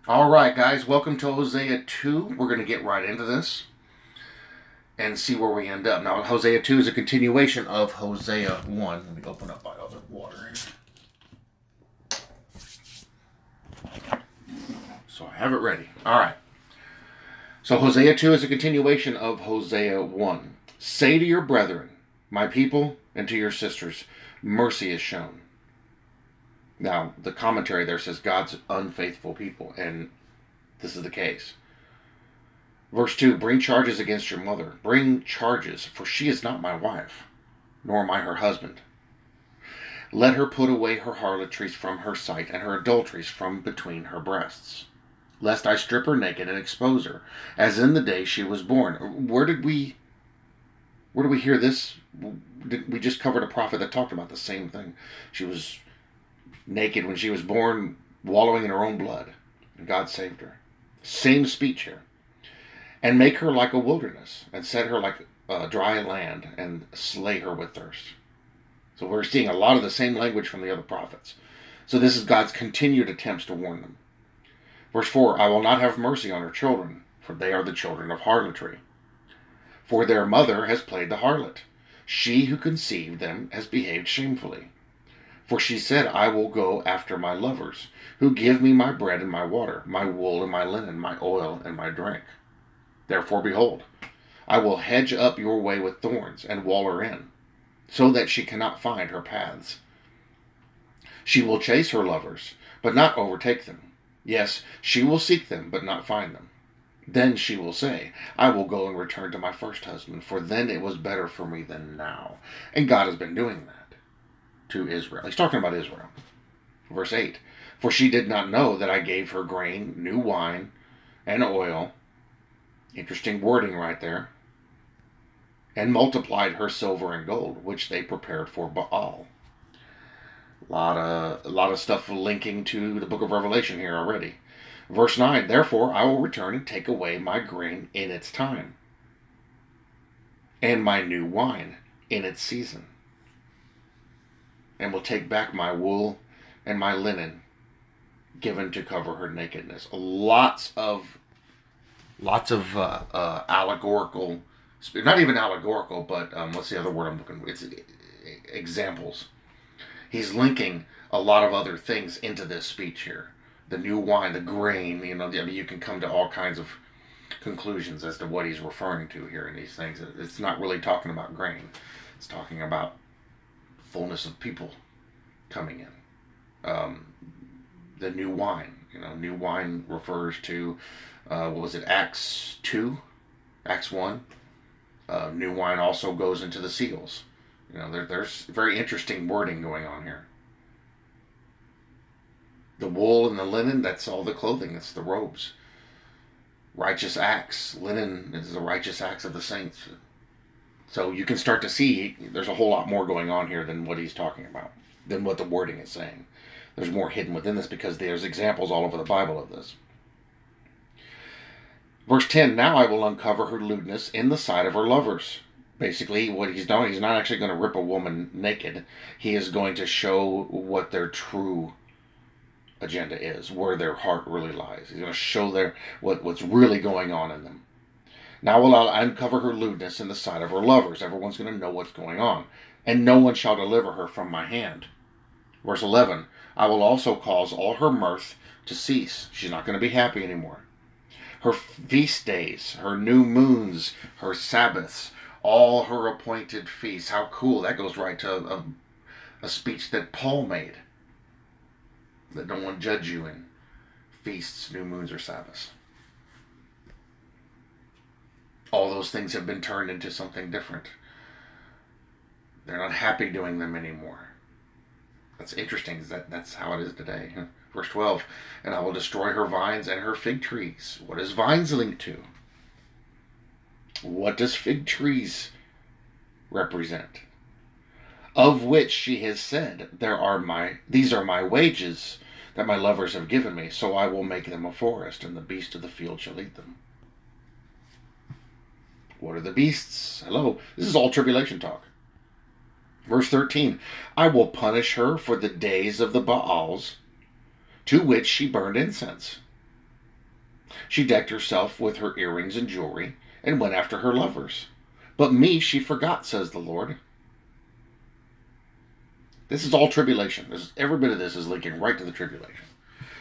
All right, guys, welcome to Hosea 2. We're going to get right into this and see where we end up. Now, Hosea 2 is a continuation of Hosea 1. Let me open up my other water here. So I have it ready. All right. So Hosea 2 is a continuation of Hosea 1. Say to your brethren, my people, and to your sisters, mercy is shown. Now, the commentary there says God's unfaithful people, and this is the case. Verse 2, bring charges against your mother. Bring charges, for she is not my wife, nor am I her husband. Let her put away her harlotries from her sight, and her adulteries from between her breasts, lest I strip her naked and expose her, as in the day she was born. Where did we hear this? We just covered a prophet that talked about the same thing. She was naked when she was born, wallowing in her own blood, and God saved her. Same speech here. And make her like a wilderness, and set her like a dry land, and slay her with thirst. So we're seeing a lot of the same language from the other prophets. So this is God's continued attempts to warn them. Verse 4, I will not have mercy on her children, for they are the children of harlotry. For their mother has played the harlot. She who conceived them has behaved shamefully. For she said, I will go after my lovers, who give me my bread and my water, my wool and my linen, my oil and my drink. Therefore, behold, I will hedge up your way with thorns, and wall her in, so that she cannot find her paths. She will chase her lovers, but not overtake them. Yes, she will seek them, but not find them. Then she will say, I will go and return to my first husband, for then it was better for me than now. And God has been doing that to Israel. He's talking about Israel. Verse 8, for she did not know that I gave her grain, new wine, and oil. Interesting wording right there. And multiplied her silver and gold, which they prepared for Baal. A lot of stuff linking to the book of Revelation here already. Verse 9, therefore I will return and take away my grain in its time, and my new wine in its season, and will take back my wool and my linen given to cover her nakedness. Lots of allegorical, not even allegorical, but what's the other word I'm looking for? It's examples. He's linking a lot of other things into this speech here. The new wine, the grain, you can come to all kinds of conclusions as to what he's referring to here in these things. It's not really talking about grain. It's talking about fullness of people coming in. The new wine, new wine refers to, what was it, Acts 2, Acts 1. New wine also goes into the seals. There's very interesting wording going on here. The wool and the linen, that's all the clothing, that's the robes. Righteous acts, linen is the righteous acts of the saints. So you can start to see there's a whole lot more going on here than what he's talking about, than what the wording is saying. There's more hidden within this because there's examples all over the Bible of this. Verse 10, now I will uncover her lewdness in the sight of her lovers. Basically, what he's doing, he's not actually going to rip a woman naked. He is going to show what their true agenda is, where their heart really lies. He's going to show what's really going on in them. Now will I uncover her lewdness in the sight of her lovers. Everyone's going to know what's going on. And no one shall deliver her from my hand. Verse 11, I will also cause all her mirth to cease. She's not going to be happy anymore. Her feast days, her new moons, her Sabbaths, all her appointed feasts. How cool. That goes right to a speech that Paul made. That no one judge you in feasts, new moons, or Sabbaths. All those things have been turned into something different. They're not happy doing them anymore. That's interesting. That's how it is today. Verse 12, and I will destroy her vines and her fig trees. What is vines linked to? What does fig trees represent? Of which she has said, these are my wages that my lovers have given me, so I will make them a forest, and the beast of the field shall eat them. What are the beasts? Hello, this is all tribulation talk. Verse 13, I will punish her for the days of the Baals, to which she burned incense. She decked herself with her earrings and jewelry and went after her lovers. But me she forgot, says the Lord. This is all tribulation. Every bit of this is linking right to the tribulation.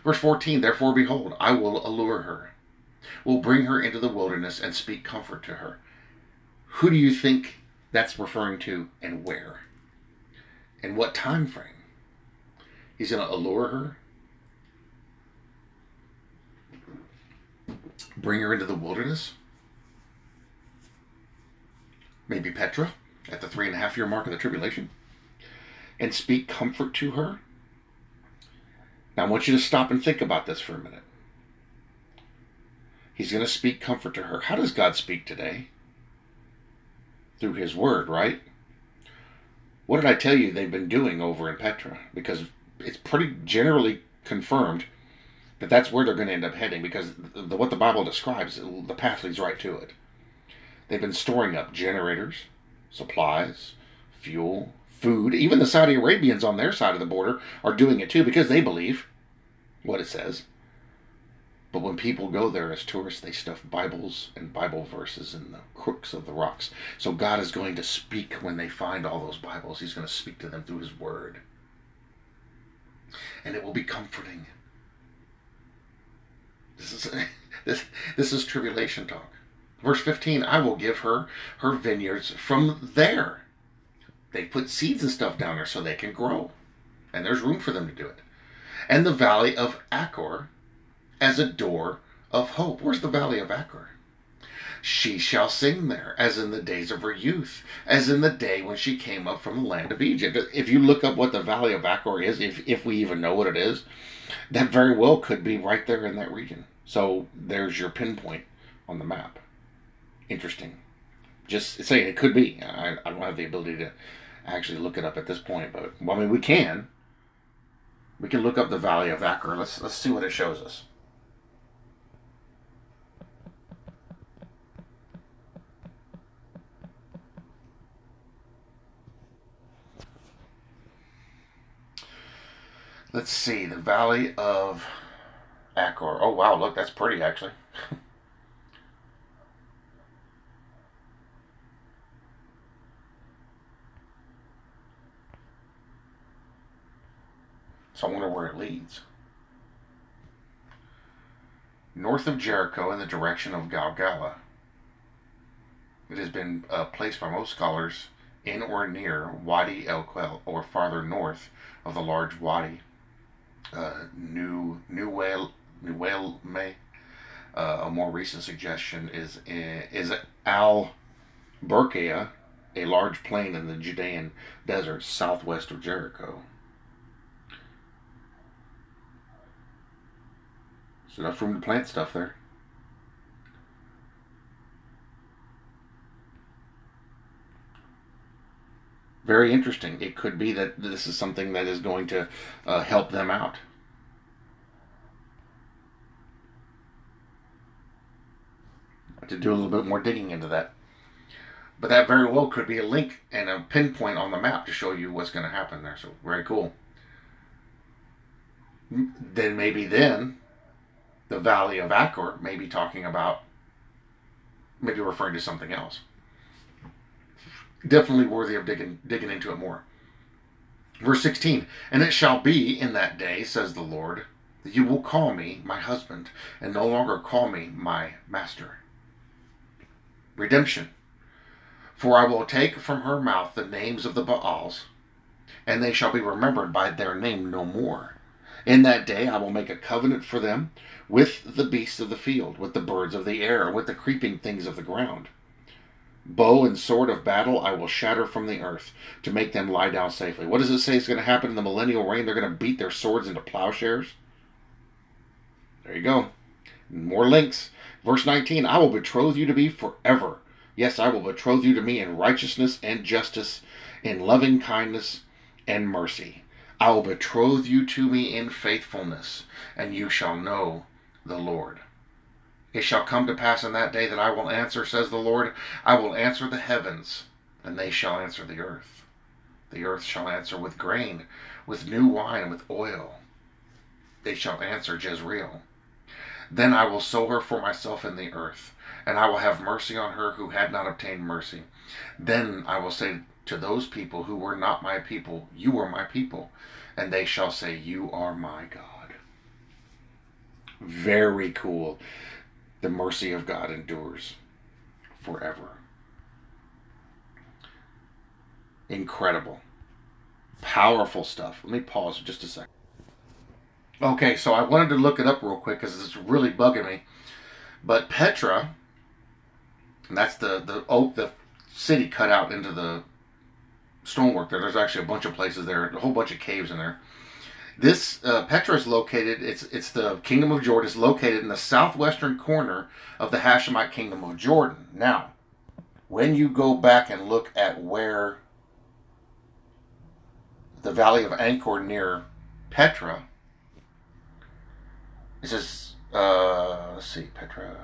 Verse 14, therefore, behold, I will allure her, will bring her into the wilderness and speak comfort to her. Who do you think that's referring to, and where? And what time frame? He's going to allure her, bring her into the wilderness, maybe Petra, at the 3.5-year mark of the tribulation, and speak comfort to her. Now I want you to stop and think about this for a minute. He's going to speak comfort to her. How does God speak today? Through his word, right? What did I tell you they've been doing over in Petra? Because it's pretty generally confirmed that that's where they're going to end up heading, because what the Bible describes, the path leads right to it. They've been storing up generators, supplies, fuel, food. Even the Saudi Arabians on their side of the border are doing it too, because they believe what it says. But when people go there as tourists, they stuff Bibles and Bible verses in the crooks of the rocks. So God is going to speak when they find all those Bibles. He's going to speak to them through his word. And it will be comforting. This is tribulation talk. Verse 15, I will give her her vineyards from there. They put seeds and stuff down there so they can grow. And there's room for them to do it. And the valley of Achor as a door of hope. Where's the valley of Achor? She shall sing there, as in the days of her youth, as in the day when she came up from the land of Egypt. If you look up what the valley of Achor is, if we even know what it is, that very well could be right there in that region. So there's your pinpoint on the map. Interesting. Just saying, it could be. I don't have the ability to actually look it up at this point, but well, I mean, we can. We can look up the valley of Achor. Let's see what it shows us. Let's see, the valley of Achor. Oh wow, look, that's pretty actually. So I wonder where it leads. North of Jericho in the direction of Galgala. It has been placed by most scholars in or near Wadi El Quel, or farther north of the large Wadi. Nuwel Me. A more recent suggestion is Al Burkea, a large plain in the Judean desert southwest of Jericho. There's enough room to plant stuff there. Very interesting. It could be that this is something that is going to help them out. To do a little bit more digging into that. But that very well could be a link and a pinpoint on the map to show you what's going to happen there. So very cool. Then maybe the valley of Achor may be talking about, maybe referring to something else. Definitely worthy of digging into it more. Verse 16, and it shall be in that day, says the Lord, that you will call me my husband, and no longer call me my master. Redemption. For I will take from her mouth the names of the Baals, and they shall be remembered by their name no more. In that day I will make a covenant for them with the beasts of the field, with the birds of the air, and with the creeping things of the ground. Bow and sword of battle I will shatter from the earth, to make them lie down safely. What does it say is going to happen in the millennial reign? They're going to beat their swords into plowshares. There you go. More links. Verse 19, I will betroth you to me forever. Yes, I will betroth you to me in righteousness and justice, in loving kindness and mercy. I will betroth you to me in faithfulness, and you shall know the Lord. It shall come to pass in that day that I will answer, says the Lord. I will answer the heavens, and they shall answer the earth. The earth shall answer with grain, with new wine, and with oil. They shall answer Jezreel. Then I will sow her for myself in the earth, and I will have mercy on her who had not obtained mercy. Then I will say to those people who were not my people, you are my people, and they shall say, you are my God. Very cool. The mercy of God endures forever. Incredible. Powerful stuff. Let me pause for just a second. Okay, so I wanted to look it up real quick because it's really bugging me. But Petra, and that's the city cut out into the stonework there. There's actually a bunch of places there, a whole bunch of caves in there. This Petra is located, it's the Kingdom of Jordan. It's located in the southwestern corner of the Hashemite Kingdom of Jordan. Now, when you go back and look at where the Valley of Angkor near Petra, it says, let's see, Petra.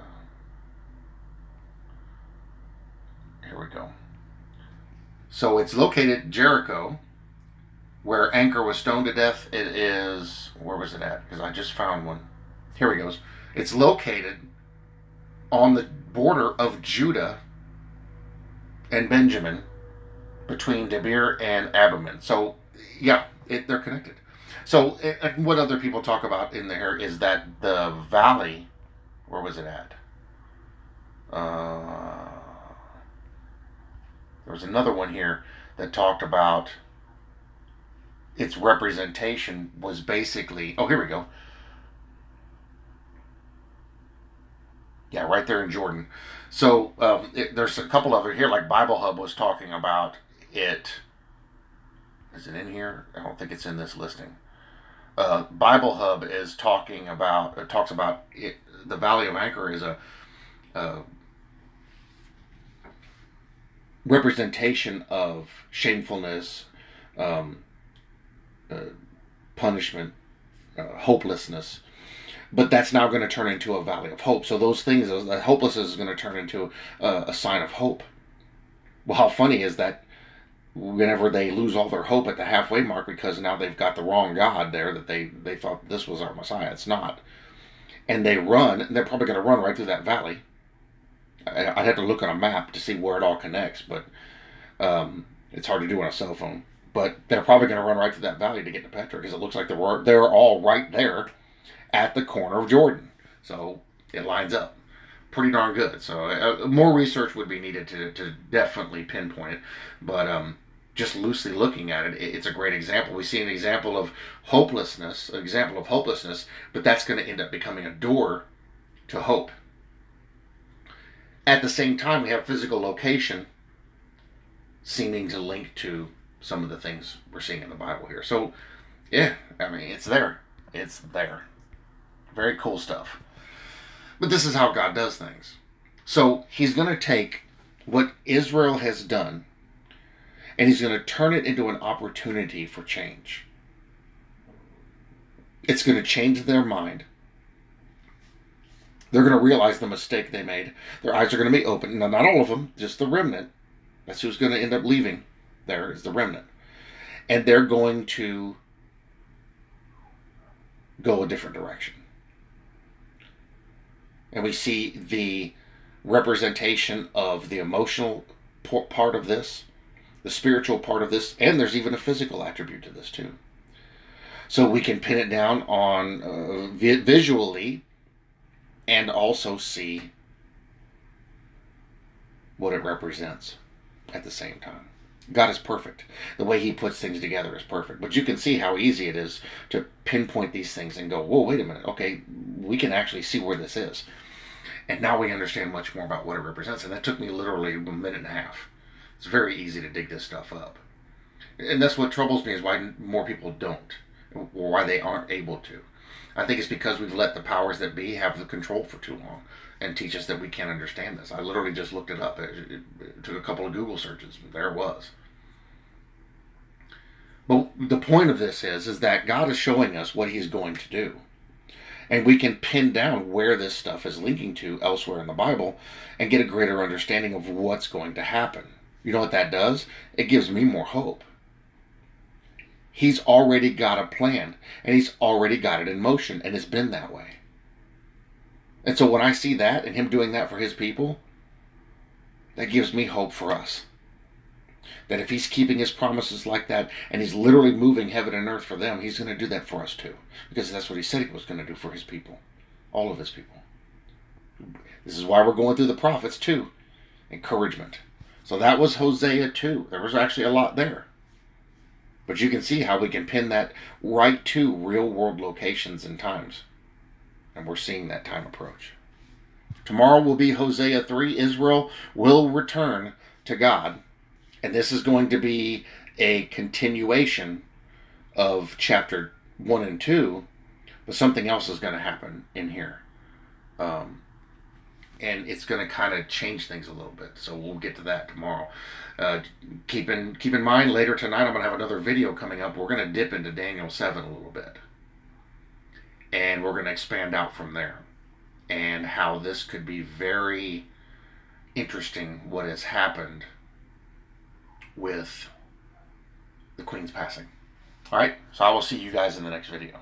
Here we go. So it's located Jericho, where Angkor was stoned to death. It is, where was it at? Because I just found one. Here it goes. It's located on the border of Judah and Benjamin, between Debir and Abiman. So, yeah, they're connected. So, what other people talk about in there is that the valley, where was it at? There was another one here that talked about its representation was basically, oh, here we go. Yeah, right there in Jordan. So, there's a couple other here, like Bible Hub was talking about it. Is it in here? I don't think it's in this listing. Bible Hub is talking about, it talks about it, the Valley of Angkor is a representation of shamefulness, punishment, hopelessness. But that's now going to turn into a valley of hope. So those things, that hopelessness is going to turn into a sign of hope. Well, how funny is that? Whenever they lose all their hope at the halfway mark because now they've got the wrong God there, that they thought this was our Messiah. It's not. And they run, and they're probably going to run right through that valley. I'd have to look on a map to see where it all connects, but it's hard to do on a cell phone. But they're probably going to run right through that valley to get to Petra because it looks like they're all right there at the corner of Jordan. So it lines up. Pretty darn good. So more research would be needed to definitely pinpoint it. But just loosely looking at it, it's a great example. We see an example of hopelessness, but that's going to end up becoming a door to hope. At the same time, we have physical location seeming to link to some of the things we're seeing in the Bible here. So, yeah, I mean, it's there. It's there. Very cool stuff. But this is how God does things. So he's going to take what Israel has done and he's going to turn it into an opportunity for change. It's going to change their mind. They're going to realize the mistake they made. Their eyes are going to be open. Now, not all of them, just the remnant. That's who's going to end up leaving. There is the remnant. And they're going to go a different direction. And we see the representation of the emotional part of this, the spiritual part of this, and there's even a physical attribute to this too. So we can pin it down on visually and also see what it represents at the same time. God is perfect. The way he puts things together is perfect. But you can see how easy it is to pinpoint these things and go, whoa, wait a minute. Okay, we can actually see where this is. And now we understand much more about what it represents. And that took me literally a minute and a half. It's very easy to dig this stuff up. And that's what troubles me, is why more people don't, or why they aren't able to. I think it's because we've let the powers that be have the control for too long and teach us that we can't understand this. I literally just looked it up. It took a couple of Google searches. There it was. But the point of this is that God is showing us what he's going to do. And we can pin down where this stuff is linking to elsewhere in the Bible and get a greater understanding of what's going to happen. You know what that does? It gives me more hope. He's already got a plan, and he's already got it in motion, and it's been that way. And so when I see that and him doing that for his people, that gives me hope for us. That if he's keeping his promises like that and he's literally moving heaven and earth for them, he's going to do that for us too. Because that's what he said he was going to do for his people. All of his people. This is why we're going through the prophets too. Encouragement. So that was Hosea 2. There was actually a lot there. But you can see how we can pin that right to real world locations and times. And we're seeing that time approach. Tomorrow will be Hosea 3. Israel will return to God. And this is going to be a continuation of chapter 1 and 2. But something else is going to happen in here. And it's going to kind of change things a little bit. So we'll get to that tomorrow. Keep in mind, later tonight I'm going to have another video coming up. We're going to dip into Daniel 7 a little bit. And we're going to expand out from there. And how this could be very interesting, what has happened with the Queen's passing. Alright, so I will see you guys in the next video.